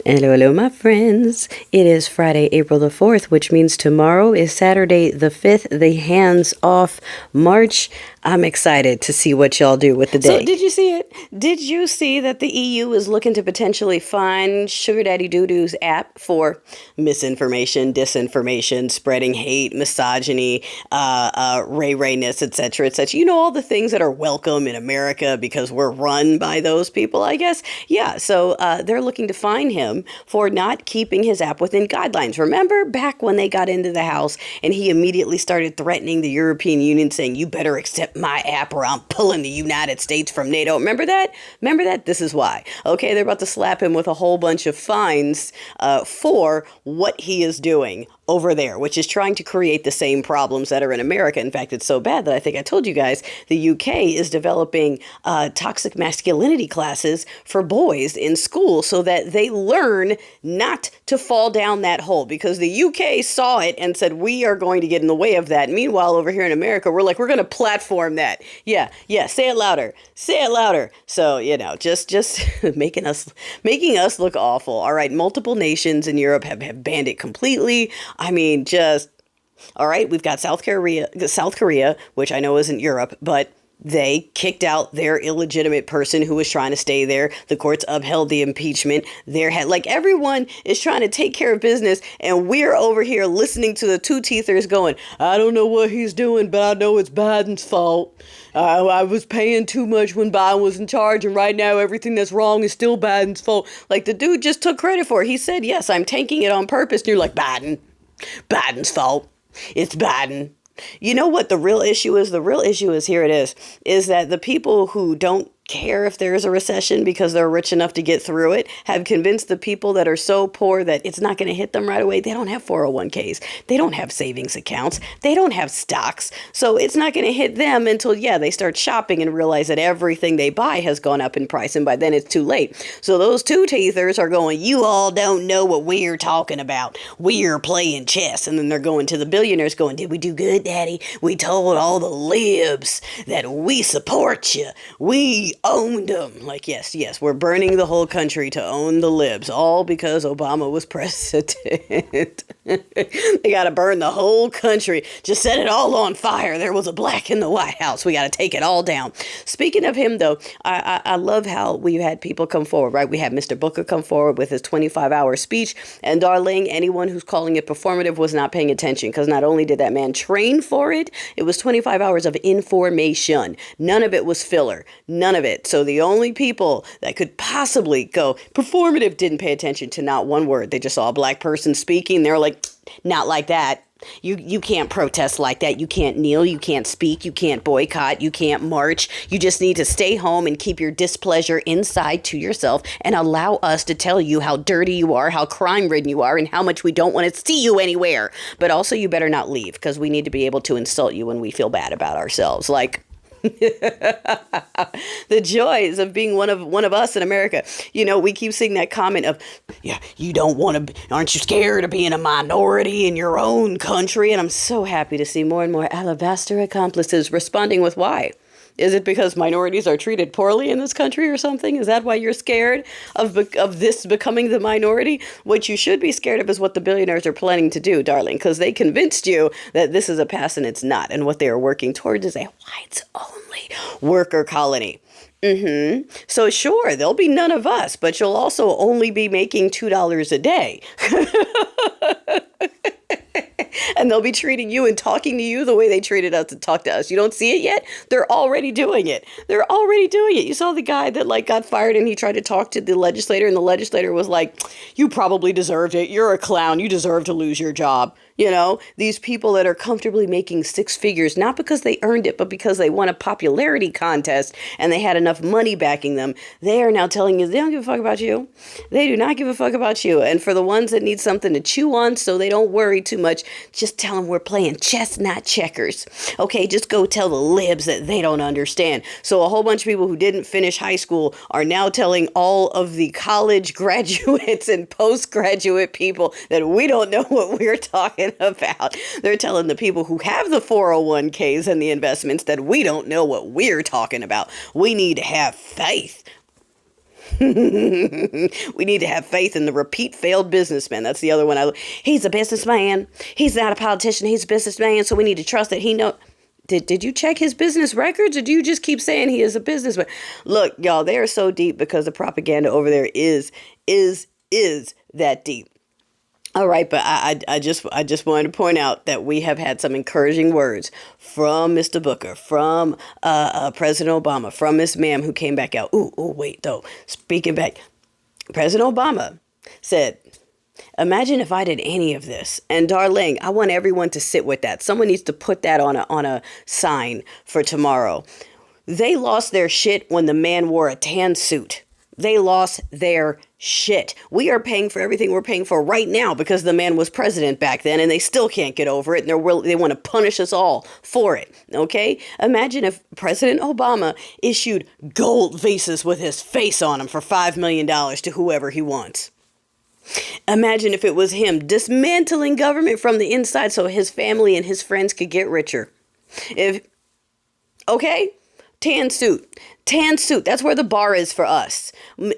Hello, hello, my friends. It is Friday, April the 4th, which means tomorrow is Saturday the 5th, the hands off March. I'm excited to see what y'all do with the day. So, did you see it? Did you see that the EU is looking to potentially fine Sugar Daddy Doo-Doo's app for misinformation, disinformation, spreading hate, misogyny, ray-rayness, etc., etc.? You know, all the things that are welcome in America because we're run by those people, I guess. Yeah, so they're looking to fine him for not keeping his app within guidelines. Remember back when they got into the house and he immediately started threatening the European Union, saying, you better accept my app or I'm pulling the United States from NATO. Remember that? Remember that? This is why. Okay, they're about to slap him with a whole bunch of fines for what he is doing over there, which is trying to create the same problems that are in America. In fact, it's so bad that I think I told you guys the UK is developing toxic masculinity classes for boys in school so that they learn not to fall down that hole, because the UK saw it and said, we are going to get in the way of that. Meanwhile, over here in America, we're like, we're going to platform that. Yeah, say it louder. Say it louder. So, you know, just making us look awful. All right, multiple nations in Europe have banned it completely. I mean, all right, we've got South Korea, which I know isn't Europe, but they kicked out their illegitimate person who was trying to stay there. The courts upheld the impeachment. Everyone is trying to take care of business, and we're over here listening to the two-teethers going, I don't know what he's doing, but I know it's Biden's fault. I was paying too much when Biden was in charge, and right now everything that's wrong is still Biden's fault. Like, the dude just took credit for it. He said, yes, I'm tanking it on purpose. And you're like, Biden's fault. It's Biden. You know what the real issue is? The real issue is, here it is that the people who don't care if there is a recession because they're rich enough to get through it have convinced the people that are so poor that it's not going to hit them right away. They don't have 401ks. They don't have savings accounts. They don't have stocks. So it's not going to hit them until, they start shopping and realize that everything they buy has gone up in price. And by then it's too late. So those two-teethers are going, you all don't know what we're talking about. We're playing chess. And then they're going to the billionaires going, did we do good, Daddy? We told all the libs that we support you. We owned them. Like, yes, we're burning the whole country to own the libs, all because Obama was president. They got to burn the whole country. Just set it all on fire. There was a black in the White House. We got to take it all down. Speaking of him, though, I love how we've had people come forward, right? We had Mr. Booker come forward with his 25-hour speech, and darling, anyone who's calling it performative was not paying attention, because not only did that man train for it, it was 25 hours of information. None of it was filler. None of it. So the only people that could possibly go performative didn't pay attention to not one word. They just saw a black person speaking. They're like, not like that. You can't protest like that. You can't kneel. You can't speak. You can't boycott. You can't march. You just need to stay home and keep your displeasure inside to yourself and allow us to tell you how dirty you are, how crime-ridden you are, and how much we don't want to see you anywhere. But also, you better not leave, because we need to be able to insult you when we feel bad about ourselves. Like, the joys of being one of us in America. You know, we keep seeing that comment of, you don't want to, aren't you scared of being a minority in your own country? And I'm so happy to see more and more alabaster accomplices responding with why. Is it because minorities are treated poorly in this country or something? Is that why you're scared of this becoming the minority? What you should be scared of is what the billionaires are planning to do, darling, because they convinced you that this is a pass and it's not. And what they are working towards is a whites-only worker colony. So sure, there'll be none of us, but you'll also only be making $2 a day. And they'll be treating you and talking to you the way they treated us and talked to us. You don't see it yet? They're already doing it. They're already doing it. You saw the guy that got fired, and he tried to talk to the legislator, and the legislator was like, you probably deserved it. You're a clown. You deserve to lose your job. You know, these people that are comfortably making six figures, not because they earned it, but because they won a popularity contest and they had enough money backing them. They are now telling you they don't give a fuck about you. They do not give a fuck about you. And for the ones that need something to chew on so they don't worry too much, just tell them we're playing chess, not checkers. Okay, just go tell the libs that they don't understand. So a whole bunch of people who didn't finish high school are now telling all of the college graduates and postgraduate people that we don't know what we're talking about. They're telling the people who have the 401ks and the investments that we don't know what we're talking about. We need to have faith. We need to have faith in the repeat failed businessman. That's the other one. He's a businessman. He's not a politician. He's a businessman. So we need to trust that he knows. Did you check his business records, or do you just keep saying he is a businessman? Look, y'all, they are so deep because the propaganda over there is that deep. All right, but I just wanted to point out that we have had some encouraging words from Mr. Booker, from President Obama, from Miss Ma'am, who came back out. Wait, though. Speaking back, President Obama said, imagine if I did any of this. And darling, I want everyone to sit with that. Someone needs to put that on a sign for tomorrow. They lost their shit when the man wore a tan suit. They lost their shit. We are paying for everything we're paying for right now because the man was president back then, and they still can't get over it, and they want to punish us all for it. Okay? Imagine if President Obama issued gold vases with his face on them for $5 million to whoever he wants. Imagine if it was him dismantling government from the inside so his family and his friends could get richer. Tan suit. That's where the bar is for us.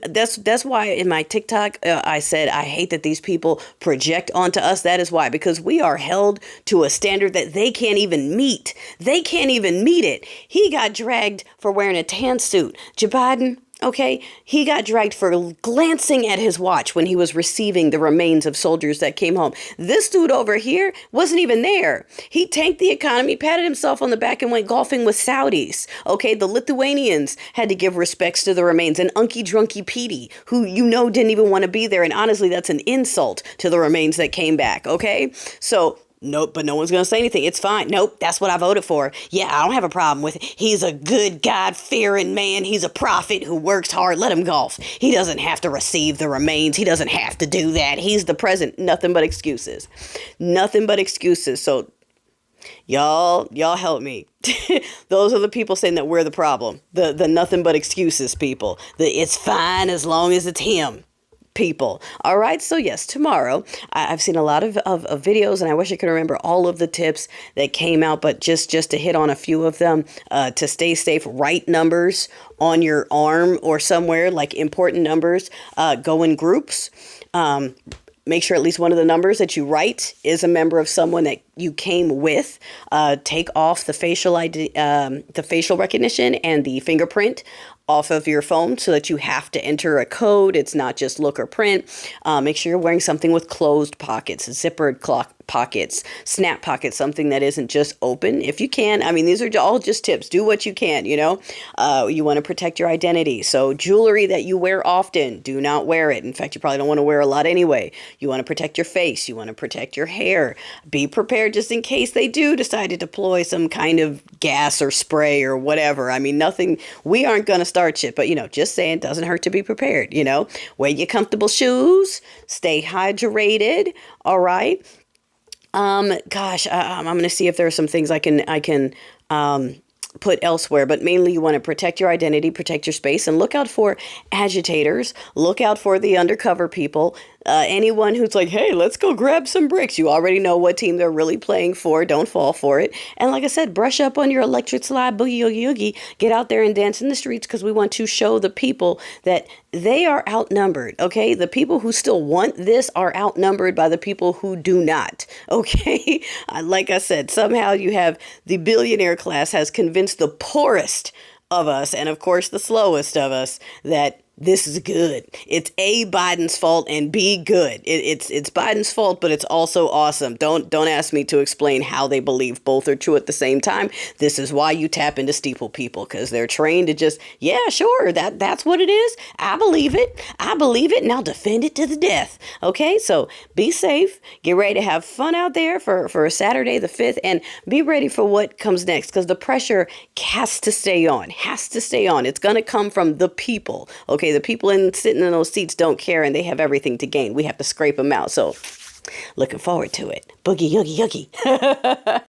That's why in my TikTok, I said, I hate that these people project onto us. That is why, because we are held to a standard that they can't even meet. They can't even meet it. He got dragged for wearing a tan suit. Joe Biden, okay, he got dragged for glancing at his watch when he was receiving the remains of soldiers that came home. This dude over here wasn't even there. He tanked the economy, patted himself on the back, and went golfing with Saudis. Okay, the Lithuanians had to give respects to the remains. And Unky Drunky Petey, who didn't even want to be there. And honestly, that's an insult to the remains that came back. Okay, so nope, but no one's going to say anything. It's fine. Nope, that's what I voted for. Yeah, I don't have a problem with it. He's a good, God-fearing man. He's a prophet who works hard. Let him golf. He doesn't have to receive the remains. He doesn't have to do that. He's the president. Nothing but excuses. Nothing but excuses. So y'all help me. Those are the people saying that we're the problem. The nothing but excuses people. It's fine as long as it's him people. All right. So yes, tomorrow I've seen a lot of videos, and I wish I could remember all of the tips that came out, but just to hit on a few of them, to stay safe, write numbers on your arm or somewhere, like important numbers, go in groups. Make sure at least one of the numbers that you write is a member of someone that you came with. Take off the facial ID, the facial recognition and the fingerprint off of your phone so that you have to enter a code. It's not just look or print. Make sure you're wearing something with closed pockets, zippered pockets, snap pockets, something that isn't just open if you can. I mean, these are all just tips. Do what you can, you want to protect your identity. So jewelry that you wear often, do not wear it. In fact, you probably don't want to wear a lot anyway. You want to protect your face. You want to protect your hair. Be prepared just in case they do decide to deploy some kind of gas or spray or whatever. I mean, nothing, we aren't going to start shit, but just saying, doesn't hurt to be prepared, wear your comfortable shoes, stay hydrated. All right. I'm going to see if there are some things I can put elsewhere, but mainly you want to protect your identity, protect your space, and look out for agitators, look out for the undercover people, anyone who's like, hey, let's go grab some bricks. You already know what team they're really playing for. Don't fall for it. And like I said, brush up on your electric slide, boogie, oogie, oogie. Get out there and dance in the streets because we want to show the people that they are outnumbered, okay? The people who still want this are outnumbered by the people who do not, okay? Like I said, somehow you have the billionaire class has convinced the poorest of us, and of course the slowest of us, that this is good. It's A, Biden's fault, and B, good. It's Biden's fault, but it's also awesome. Don't ask me to explain how they believe both are true at the same time. This is why you tap into steeple people, because they're trained to just, yeah, sure, that's what it is. I believe it. And I'll defend it to the death. Okay, so be safe. Get ready to have fun out there for Saturday the 5th, and be ready for what comes next, because the pressure has to stay on. It's going to come from the people. Okay, the people sitting in those seats don't care, and they have everything to gain. We have to scrape them out. So looking forward to it. Boogie, yoogie, yoogie.